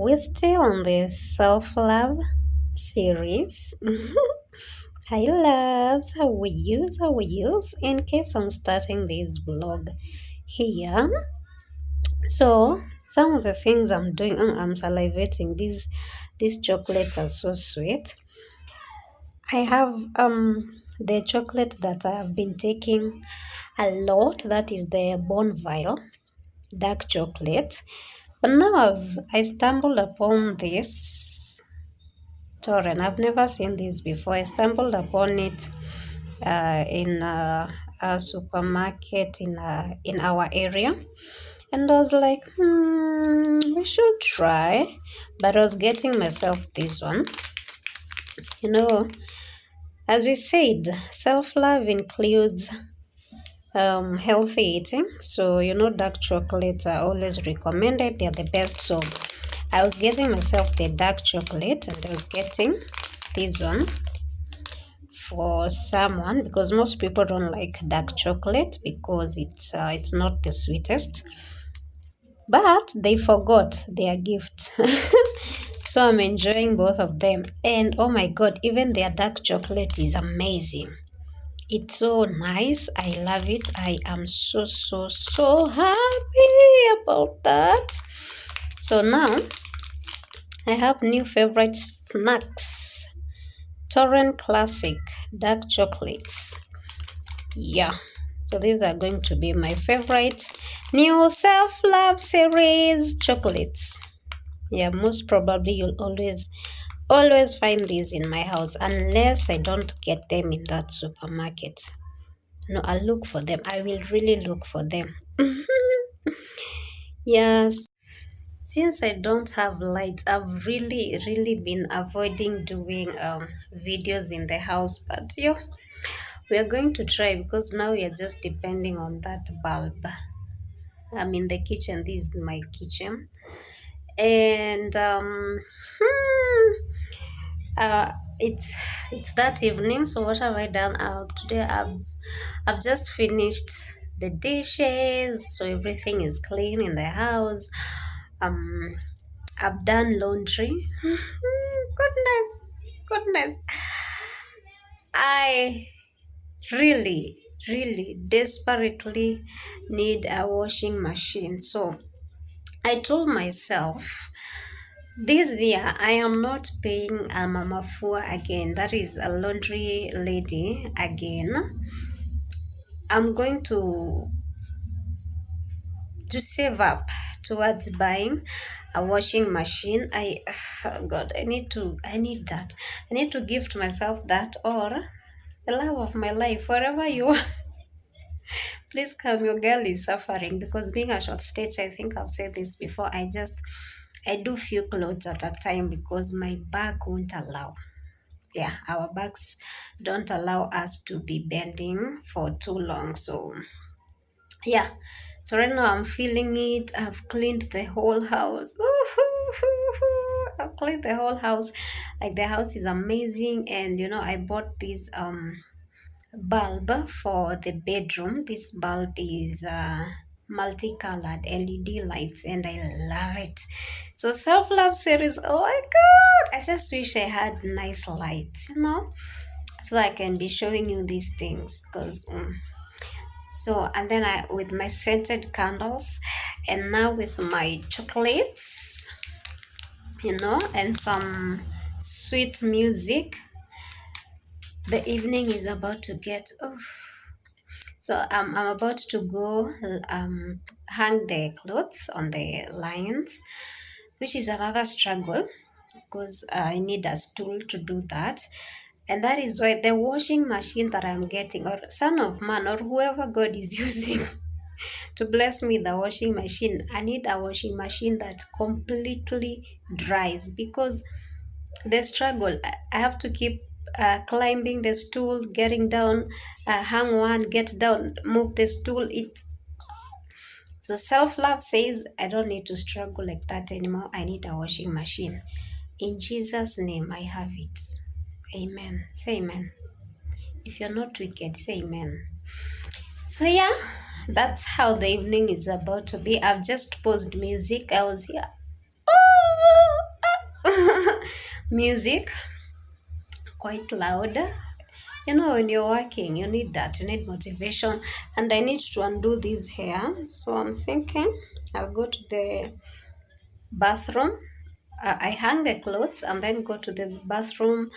We're still on this self-love series. Hi loves, how are you? How are you? In case I'm starting this vlog here, so some of the things I'm doing, I'm salivating. These chocolates are so sweet. I have the chocolate that I have been taking a lot. That is the Bonville dark chocolate. But now I stumbled upon this torrent. I've never seen this before. I stumbled upon it in a supermarket in our area, and I was like, we should try. But I was getting myself this one. You know, as we said, self-love includes healthy eating. So dark chocolates are always recommended. They're the best. So I was getting myself the dark chocolate, and I was getting this one for someone, because most people don't like dark chocolate because it's not the sweetest, but they forgot their gift. So I'm enjoying both of them, and oh my god, even their dark chocolate is amazing. It's so nice. I love it. I am so happy about that. So now I have new favorite snacks. Torrent Classic dark chocolates. Yeah. So these are going to be my favorite new self-love series chocolates. Yeah, most probably you'll always find these in my house unless I don't get them in that supermarket. No, I'll look for them. I will really look for them. Yes. Since I don't have lights, I've really been avoiding doing videos in the house, but we are going to try, because now we are just depending on that bulb. I'm in the kitchen. This is my kitchen, and uh, it's that evening. So what have I done today? I've just finished the dishes, so everything is clean in the house. Um, I've done laundry. Goodness. I really desperately need a washing machine. So I told myself this year I am not paying a mama fua again. That is a laundry lady again. I'm going to save up towards buying a washing machine. God, I need that. I need to gift myself that, or the love of my life, wherever you are. Please come, your girl is suffering, because being a short stature, I think I've said this before, I do few clothes at a time because my back won't allow. Yeah, our backs don't allow us to be bending for too long. So yeah, so right now I'm feeling it. I've cleaned the whole house. I've cleaned the whole house. Like, the house is amazing. And I bought this bulb for the bedroom. This bulb is multicolored LED lights, and I love it. So self-love series, oh my god, I just wish I had nice lights, so that I can be showing you these things. Because so, and then I with my scented candles, and now with my chocolates, and some sweet music. The evening is about to get off. So I'm about to go hang the clothes on the lines, which is another struggle, because I need a stool to do that. And that is why the washing machine that I'm getting, or son of man, or whoever God is using to bless me the washing machine, I need a washing machine that completely dries, because the struggle, I have to keep climbing the stool, getting down, hang one, get down, move the stool. So self-love says I don't need to struggle like that anymore. I need a washing machine. In Jesus' name I have it. Amen. Say amen. If you're not wicked, say amen. So yeah, that's how the evening is about to be. I've just paused music. I was here music quite loud. You know, when you're working, you need that. You need motivation. And I need to undo this hair. So I'm thinking I'll go to the bathroom. I hang the clothes and then go to the bathroom,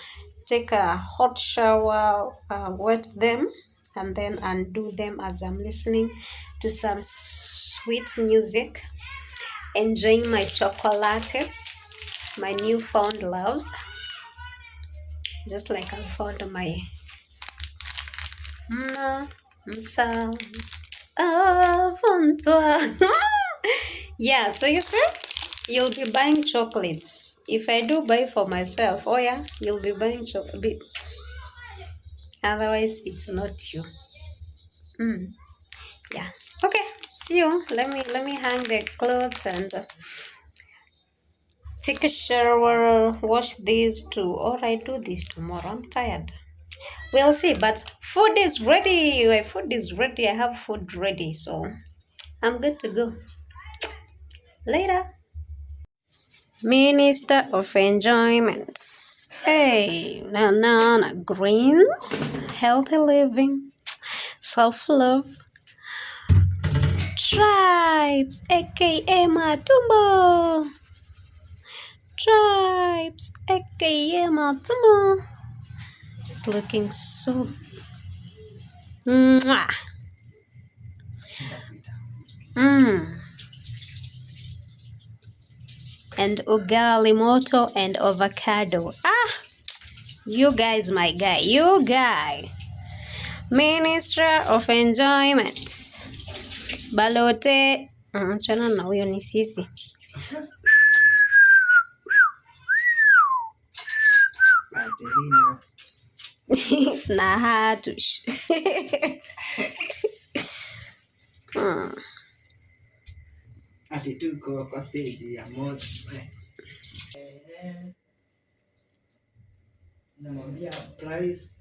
take a hot shower, wet them, and then undo them as I'm listening to some sweet music, enjoying my chocolates, my newfound loves, just like I found my msa Avantoa. Yeah, so you see, you'll be buying chocolates. If I do buy for myself, oh yeah, you'll be buying chocolate. Otherwise, it's not you. Yeah. Okay. See you. Let me hang the clothes and take a shower. Wash these too, or I do this tomorrow. I'm tired. We'll see. But food is ready. My food is ready. I have food ready, so I'm good to go. Later. Minister of Enjoyment. Hey, na greens, healthy living, self-love, tribes, aka Matumbo. Tribes, aka Matumbo. It's looking so. Mwah. And ugali moto and avocado. You guys, my guy, you guy. Minister of Enjoyment. Balote. Chana na huyo ni sisi. Na hatush. Ati tuko kwa stage ya moto. Namwambia price.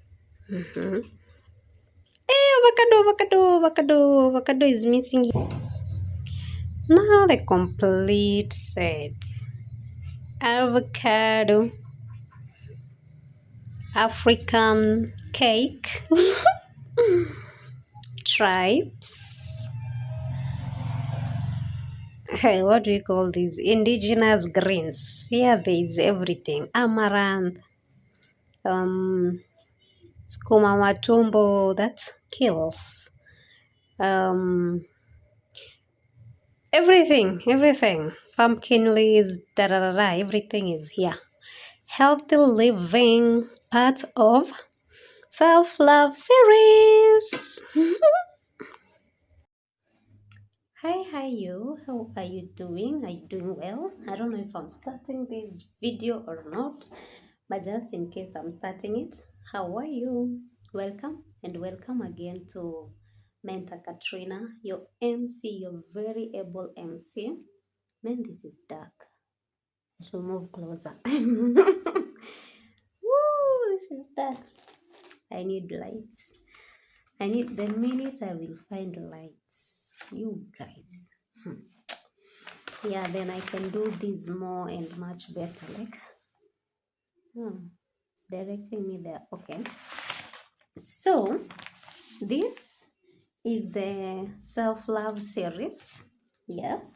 Avocado is missing. Now the complete set. Avocado. African cake. Tribes. Hey, what do we call these? Indigenous greens. Here there is everything. Amaranth. Skuma matumbo, that kills. Everything. Pumpkin leaves, everything is here. Healthy living, part of self-love series. Hi you. How are you doing? Are you doing well? I don't know if I'm starting this video or not, but just in case I'm starting it, how are you? Welcome and welcome again to Mentor Katrina, your MC, your very able MC. Man, this is dark. I should move closer. Woo, this is dark. I need lights. The minute I will find lights, you guys. Yeah, then I can do this more and much better. Like, it's directing me there. Okay. So, this is the self-love series. Yes.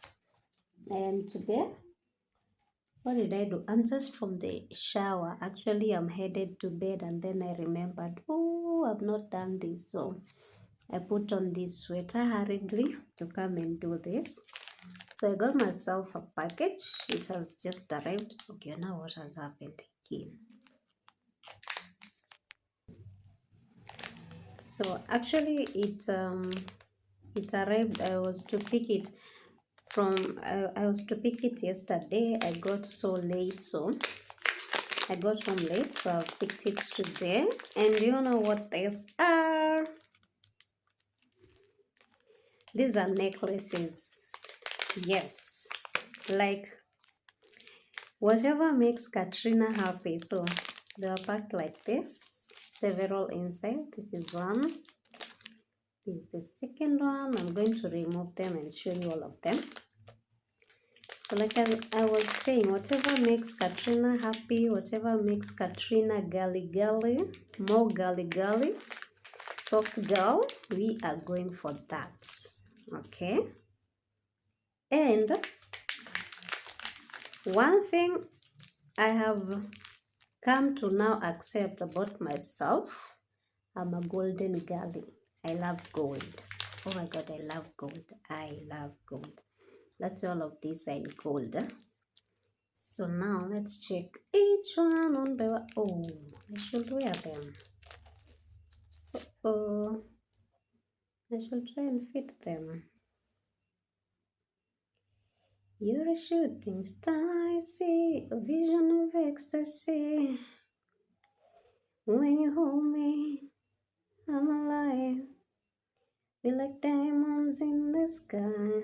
And today, what did I do? I'm just from the shower. Actually, I'm headed to bed and then I remembered, oh, I've not done this. So I put on this sweater hurriedly to come and do this. So I got myself a package. It has just arrived. Okay, now what has happened again? So actually it arrived. I was to pick it yesterday. I got so late, so I got home late, so I picked it today. And you know what these are? These are necklaces. Yes, like whatever makes Katrina happy. So they are packed like this, several inside. This is one. This is the second one. I'm going to remove them and show you all of them. So like I was saying, whatever makes Katrina happy, whatever makes Katrina girly girly, more girly girly, soft girl, we are going for that. Okay. And one thing I have come to now accept about myself, I'm a golden girly. I love gold. Oh my God, I love gold. I love gold. That's all of this in gold. So now let's check each one on by one. Oh, I should wear them. Oh, I should try and fit them. You're a shooting star, I see, a vision of ecstasy. When you hold me, I'm alive. We like diamonds in the sky.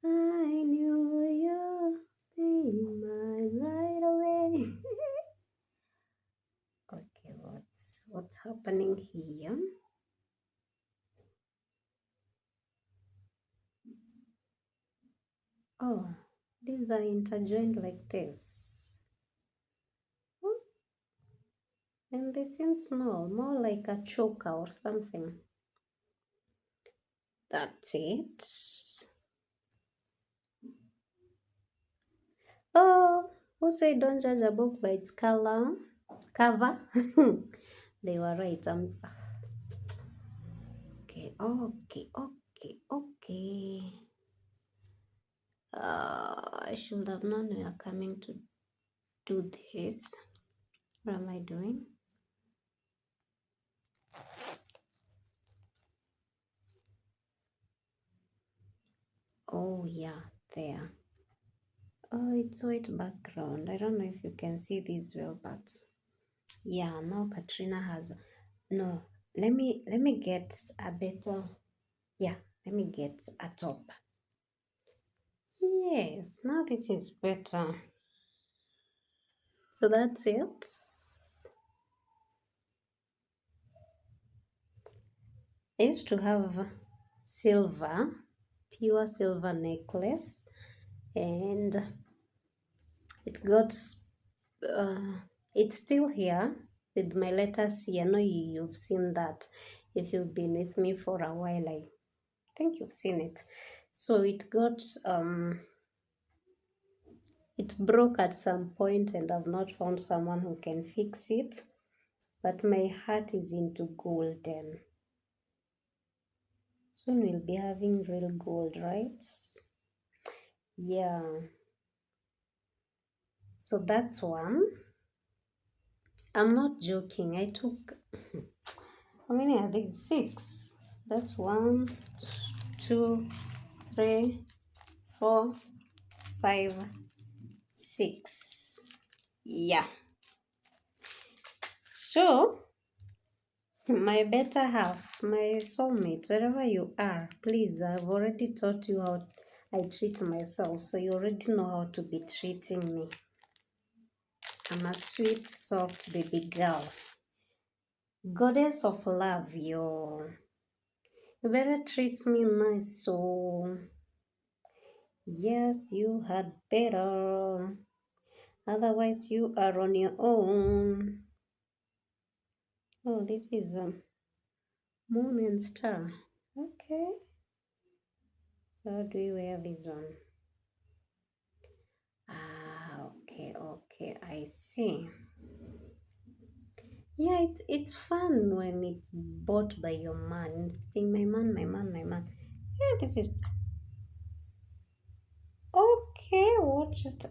I knew you'd be mine right away. Okay, what's happening here? Oh, these are interjoined like this. And they seem small, more like a choker or something. That's it. Oh, who said don't judge a book by its cover? They were right. Okay. I should have known we are coming to do this. What am I doing? Oh yeah, there. Oh, it's white background. I don't know if you can see this well, but yeah, now Katrina has no. Let me get a better. Yeah, let me get a top. Yes, now this is better. So that's it. I used to have silver, pure silver necklace, and it got it's still here with my letter C. I know you've seen that. If you've been with me for a while, I think you've seen it. So it got it broke at some point, and I've not found someone who can fix it. But my heart is into golden. Soon we'll be having real gold, right? Yeah. So that's one. I'm not joking. I took how many are these? 6. That's 1, 2, 3, 4, 5, 6. Yeah. So my better half, my soulmate, wherever you are, please, I've already taught you how I treat myself, so you already know how to be treating me. I'm a sweet, soft baby girl. Goddess of love, yo. You better treat me nice, so yes, you had better. Otherwise, you are on your own. Oh, this is moon and star. Okay. So how do we wear this one? Okay, I see. Yeah, it's fun when it's bought by your man. Sing my man. Yeah, this is okay. Watch it.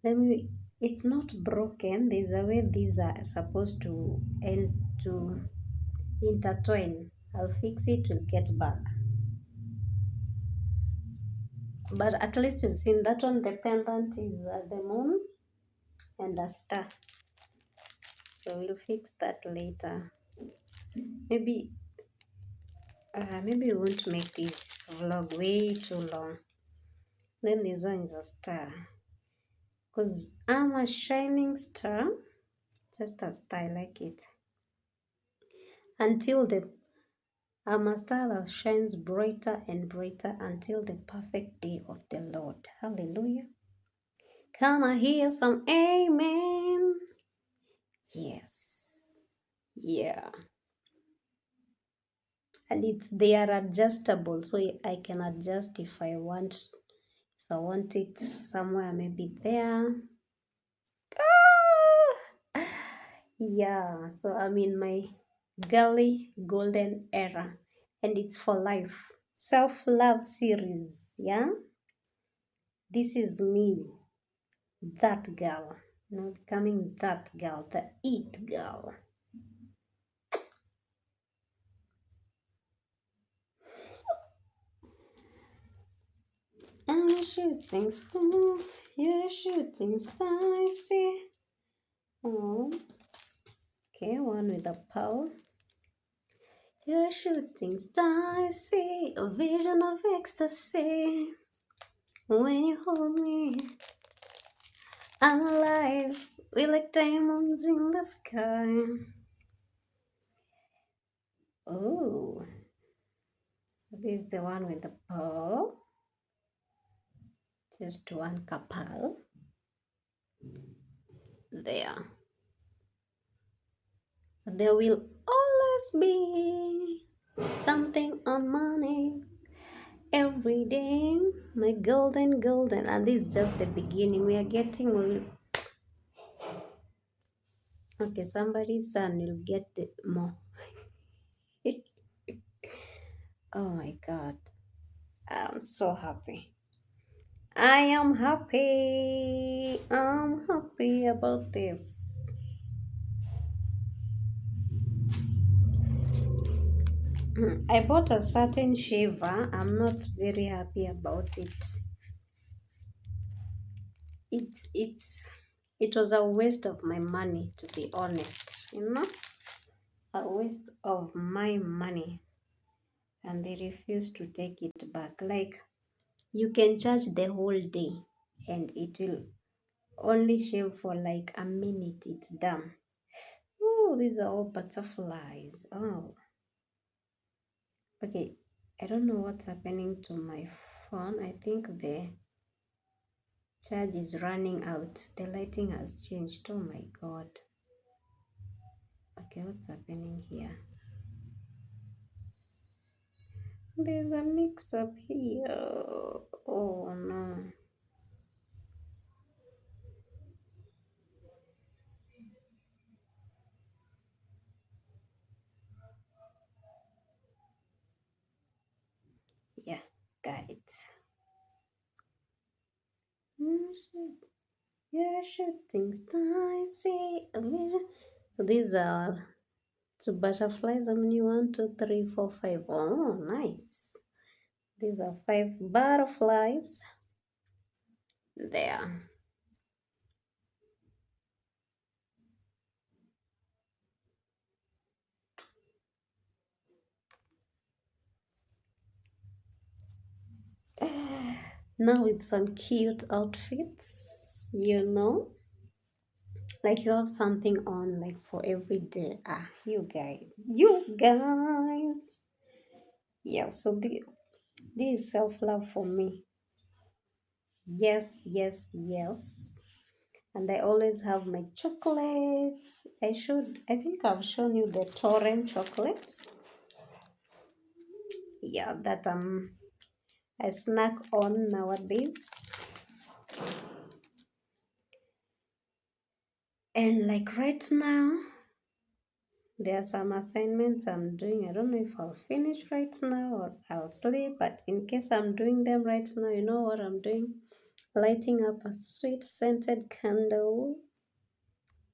Let me. It's not broken. There's a way these are supposed to end to intertwine. I'll fix it. We'll get back. But at least you've seen that one. The pendant is the moon and a star. So we'll fix that later. Maybe we won't make this vlog way too long. Then this one is a star. Because I'm a shining star. Just a star, I like it. Until the I'm a star that shines brighter and brighter until the perfect day of the Lord. Hallelujah. Can I hear some amen? Yes. Yeah. And they are adjustable, so I can adjust if I want. If I want it somewhere, maybe there. Ah! Yeah, so I'm in my girly golden era, and it's for life. Self love series, yeah. This is me, that girl. Becoming that girl, the it girl. I'm a shooting star, you're a shooting star, I see. Oh, okay, one with a pearl. You're a shooting star, I see, a vision of ecstasy. When you hold me, I'm alive, we like diamonds in the sky. Oh, so this is the one with the pearl. Just one couple. There. So there will always be something on money every day. My golden, and this is just the beginning. We are getting. Okay, somebody's son will get the more. Oh my God, I'm so happy. I am happy. I'm happy about this. I bought a certain shaver. I'm not very happy about it. It was a waste of my money, to be honest. A waste of my money, and they refused to take it back. Like, you can charge the whole day, and it will only shave for like a minute. It's done. Oh, these are all butterflies. Oh, okay. I don't know what's happening to my phone. I think the charge is running out. The lighting has changed. Oh my God. Okay, what's happening here? There's a mix up here. Oh no. Yeah, got it. You're a shooting star, I see a vision. So these are two butterflies. How many? 1, 2, 3, 4, 5. Oh, nice. These are 5 butterflies. There. Now with some cute outfits. Like you have something on like for every day. You guys. Yeah, so this is self-love for me. Yes, yes, yes. And I always have my chocolates. I think I've shown you the torrent chocolates. Yeah, that I snack on nowadays. And like right now, there are some assignments I'm doing. I don't know if I'll finish right now or I'll sleep, but in case I'm doing them right now, you know what I'm doing? Lighting up a sweet scented candle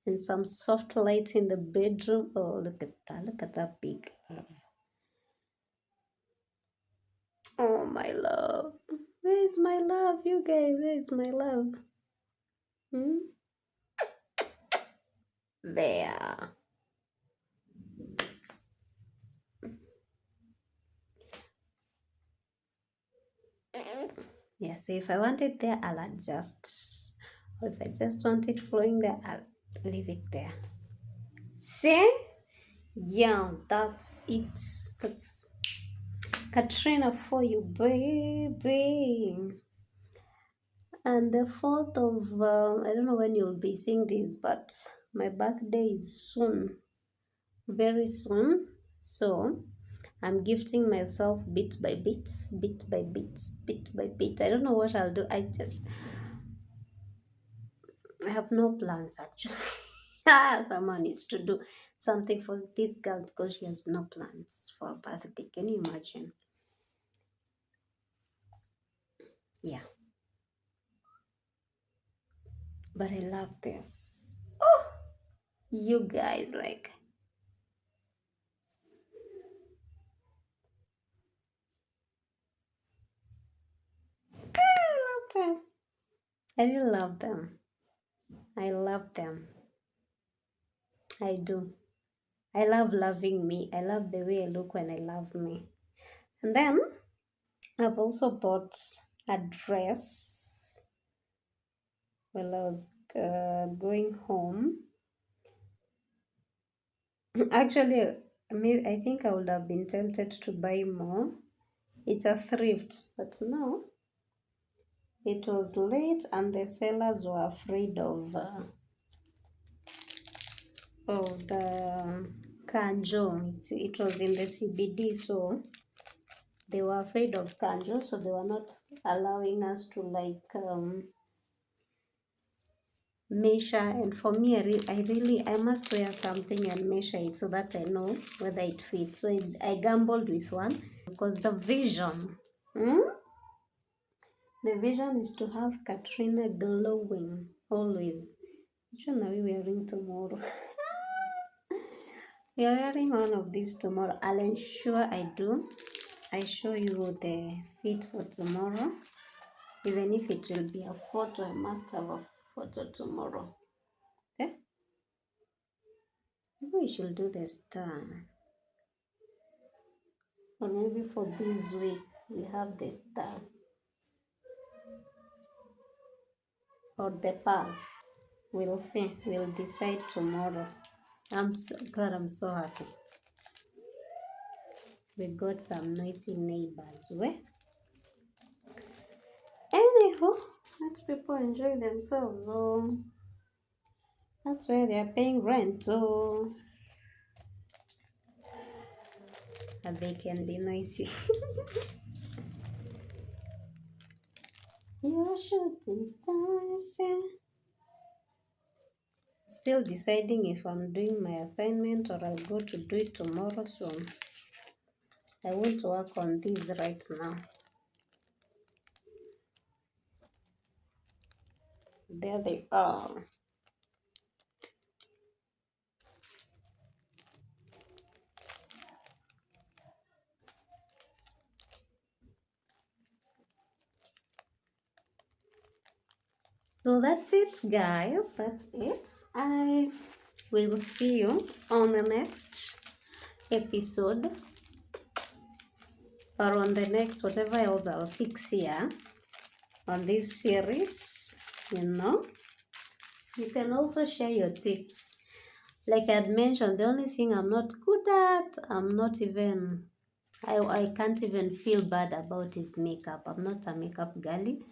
and some soft light in the bedroom. Oh, look at that. Look at that big love. Oh, my love. Where's my love, you guys? Where's my love? Hmm? There. Yeah, so if I want it there, I'll adjust. Or if I just want it flowing there, I'll leave it there. See? Yeah, that's it. Katrina for you, baby. And the 4th of, I don't know when you'll be seeing this, but my birthday is soon, very soon. So I'm gifting myself bit by bit, bit by bit, bit by bit. I don't know what I'll do. I have no plans actually. Someone needs to do something for this girl because she has no plans for her birthday. Can you imagine? Yeah. But I love this. Oh, you guys, like, I love them. I really love them. I love them. I do. I love loving me. I love the way I look when I love me. And then I've also bought a dress while I was going home. Actually, maybe I think I would have been tempted to buy more. It's a thrift, but no, it was late and the sellers were afraid of the kanjo. It was in the CBD, so they were afraid of kanjo, so they were not allowing us to measure. And for me, I must wear something and measure it so that I know whether it fits. So I gambled with one because the vision, the vision is to have Katrina glowing always. Which one are we wearing tomorrow? We are wearing one of these tomorrow. I'll ensure I do. I show you the fit for tomorrow. Even if it will be a photo, I must have a photo tomorrow. Okay? Maybe we should do the star. Or maybe for this week, we have the star. Or the pearl. We'll see. We'll decide tomorrow. I'm so happy. We got some noisy neighbors. Where? Anyhow, let people enjoy themselves. Oh, that's why they are paying rent. Oh, and they can be noisy. You're shooting stars. Still deciding if I'm doing my assignment or I'll go to do it tomorrow. So I want to work on these right now. There they are. So that's it, guys. That's it. I will see you on the next episode or on the next whatever else I'll fix here on this series. You can also share your tips. Like I had mentioned, the only thing I'm not good at, I can't even feel bad about is makeup. I'm not a makeup girly.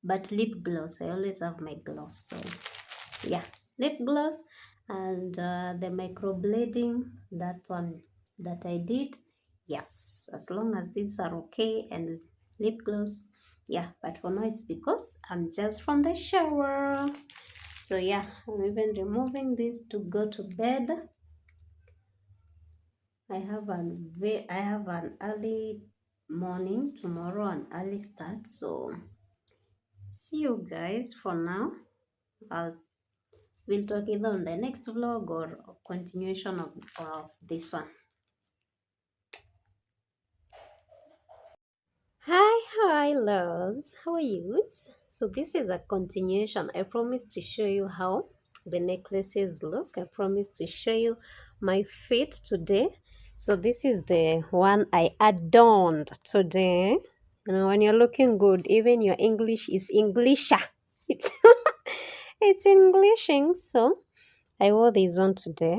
But lip gloss, I always have my gloss. So yeah, lip gloss and the microblading, that one that I did. Yes, as long as these are okay, and lip gloss, yeah. But for now, it's because I'm just from the shower. So yeah, I'm even removing this to go to bed. I have an early morning tomorrow, an early start. So see you guys for now. We'll talk either on the next vlog or a continuation of this one. Hi loves, how are you? So this is a continuation. I promised to show you how the necklaces look. I promised to show you my fit today. So this is the one I adorned today. When you're looking good, even your English is Englisher. It's it's Englishing. So I wore this on today.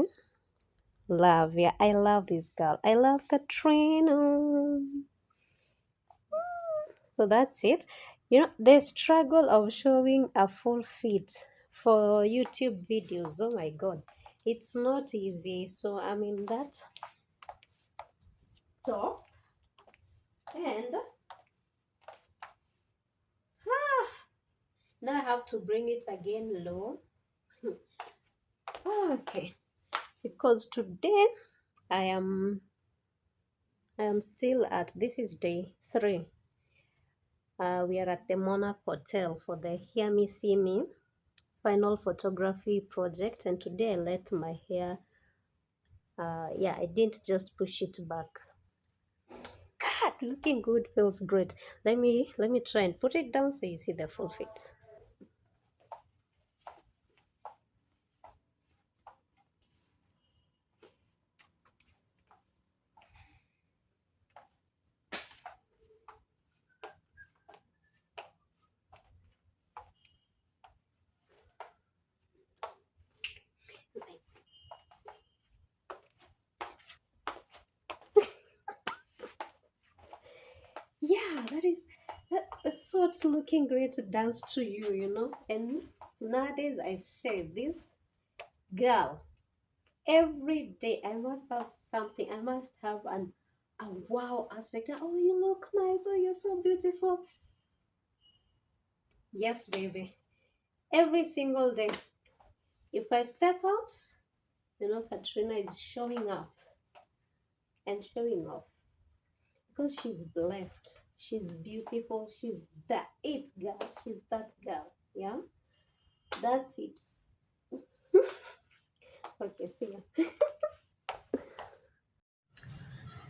Love, yeah, I love this girl. I love Katrina. So that's it. You know, the struggle of showing a full fit for YouTube videos. Oh my god. It's not easy. So I'm in that top and now I have to bring it again low. Okay. Because today I am I am still at, this is day 3. We are at the Monarch Hotel for the Hear Me See Me final photography project, and today I let my hair yeah, I didn't just push it back. God, looking good feels great. Let me try and put it down so you see the full fit. Yeah, that's what's looking great does to you, you know. And nowadays I say this girl, every day I must have something. I must have a wow aspect. Oh, you look nice. Oh, you're so beautiful. Yes, baby. Every single day. If I step out, you know, Katrina is showing up and showing off because she's blessed. She's beautiful. She's that it girl. She's that girl. Yeah, that's it. Okay, see ya.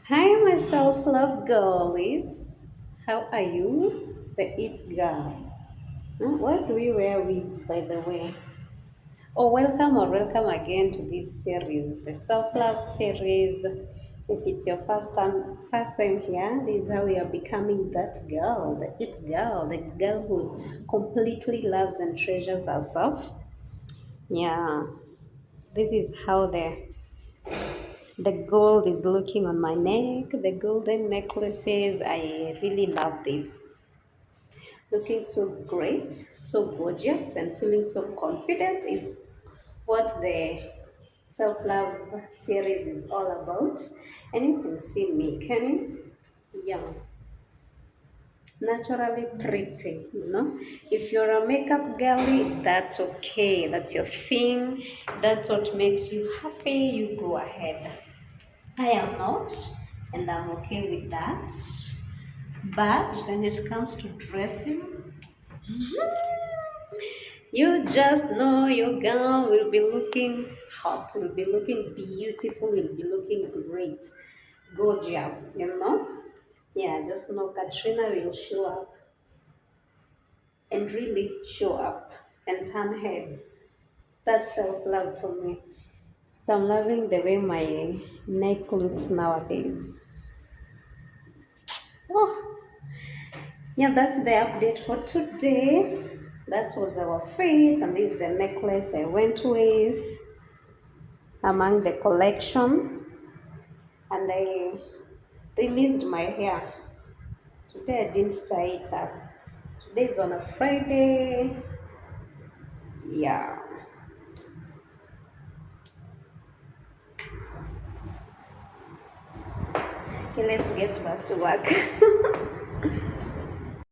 Hi, my self-love girlies. How are you? The it girl. Huh? Why do we wear wigs, by the way? Oh, welcome or welcome again to this series, the self-love series. If it's your first time here, this is how we are becoming that girl, the it girl, the girl who completely loves and treasures herself. Yeah, this is how the gold is looking on my neck, the golden necklaces. I really love this. Looking so great, so gorgeous, and feeling so confident is what the self-love series is all about. And you can see me, can you? Yeah, naturally pretty, you know. If you're a makeup girly, that's okay, that's your thing, that's what makes you happy, you go ahead. I am not, and I'm okay with that. But when it comes to dressing, you just know your girl will be looking hot, will be looking beautiful, will be looking great, gorgeous, you know? Yeah, just know Katrina will show up and really show up and turn heads. That's self love to me. So I'm loving the way my neck looks nowadays. Oh, yeah, that's the update for today. That was our fit, and this is the necklace I went with among the collection, and I released my hair. Today I didn't tie it up. Today is on a Friday. Yeah. Okay, let's get back to work.